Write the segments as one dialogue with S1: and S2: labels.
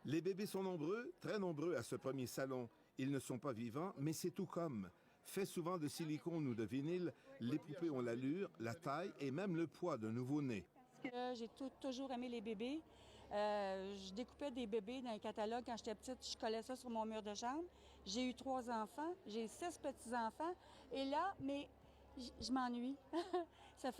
S1: Les bébés sont nombreux, très nombreux à ce premier salon. Ils ne sont pas vivants, mais c'est tout comme. Fait souvent de silicone ou de vinyle, les poupées ont l'allure, la taille et même le poids d'un nouveau-né.
S2: J'ai toujours aimé les bébés. Je découpais des bébés dans les catalogues quand j'étais petite. Je collais ça sur mon mur de chambre. J'ai eu 3 enfants. J'ai 6 petits-enfants. Et là, mais je m'ennuie.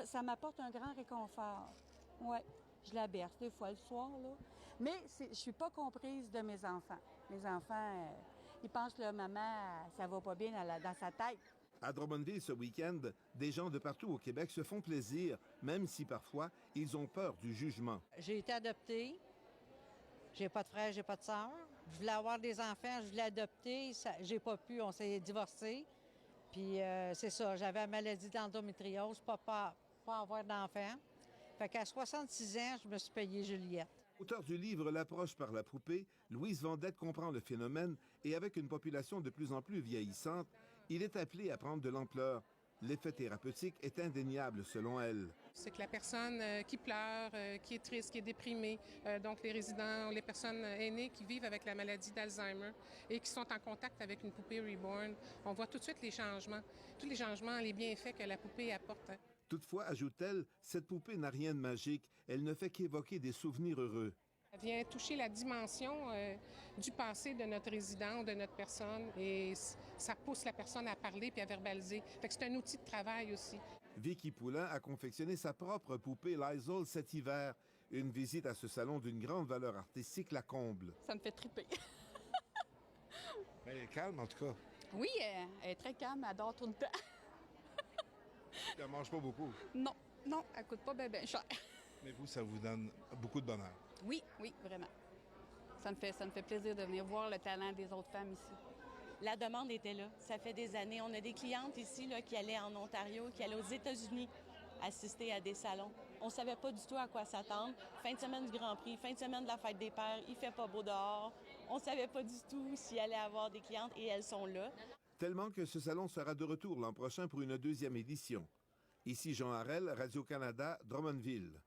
S2: Ça m'apporte un grand réconfort. Oui, je la berce des fois le soir, là. Mais je suis pas comprise de mes enfants. Mes enfants, ils pensent que maman, ça va pas bien dans sa tête.
S1: À Drummondville, ce week-end, des gens de partout au Québec se font plaisir, même si parfois, ils ont peur du jugement.
S3: J'ai été adoptée. J'ai pas de frère, j'ai pas de sœur. Je voulais avoir des enfants, je voulais adopter. J'ai pas pu, on s'est divorcés. Puis c'est ça, j'avais la maladie d'endométriose, pas avoir d'enfants. Fait qu'à 66 ans, je me suis payée Juliette.
S1: Auteur du livre L'approche par la poupée, Louise Vendette comprend le phénomène et avec une population de plus en plus vieillissante, il est appelé à prendre de l'ampleur. L'effet thérapeutique est indéniable selon elle.
S4: C'est que la personne qui pleure, qui est triste, qui est déprimée, donc les résidents, les personnes aînées qui vivent avec la maladie d'Alzheimer et qui sont en contact avec une poupée Reborn, on voit tout de suite les changements, tous les changements, les bienfaits que la poupée apporte.
S1: Toutefois, ajoute-t-elle, cette poupée n'a rien de magique. Elle ne fait qu'évoquer des souvenirs heureux.
S4: Elle vient toucher la dimension du passé de notre résident, de notre personne, et ça pousse la personne à parler puis à verbaliser. Fait que c'est un outil de travail aussi.
S1: Vicky Poulain a confectionné sa propre poupée Lysol cet hiver. Une visite à ce salon d'une grande valeur artistique la comble.
S2: Ça me fait triper.
S5: Elle est calme, en tout cas.
S2: Oui, elle est très calme, elle dort tout le temps.
S5: Elle ne mange pas beaucoup.
S2: Non, elle coûte pas bien cher.
S5: Mais vous, ça vous donne beaucoup de bonheur.
S2: Oui, vraiment. Ça me fait plaisir de venir voir le talent des autres femmes ici.
S6: La demande était là. Ça fait des années. On a des clientes ici là, qui allaient en Ontario, qui allaient aux États-Unis assister à des salons. On ne savait pas du tout à quoi s'attendre. Fin de semaine du Grand Prix, fin de semaine de la Fête des Pères, il fait pas beau dehors. On ne savait pas du tout s'il allait avoir des clientes et elles sont là.
S1: Tellement que ce salon sera de retour l'an prochain pour une deuxième édition. Ici Jean Harel, Radio-Canada, Drummondville.